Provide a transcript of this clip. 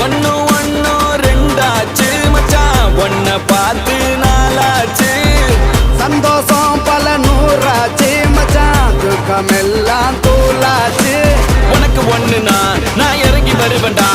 ஒன்னு ஒன்னு ரெண்டாச்சு மச்சான், ஒன்ன பார்த்து நாளாச்சு. சந்தோஷம் பல நூறாச்சு மச்சான், துக்கம் எல்லாம் தூளாச்சு. உனக்கு ஒண்ணுனா நான் இறங்கி வருவேன்டா.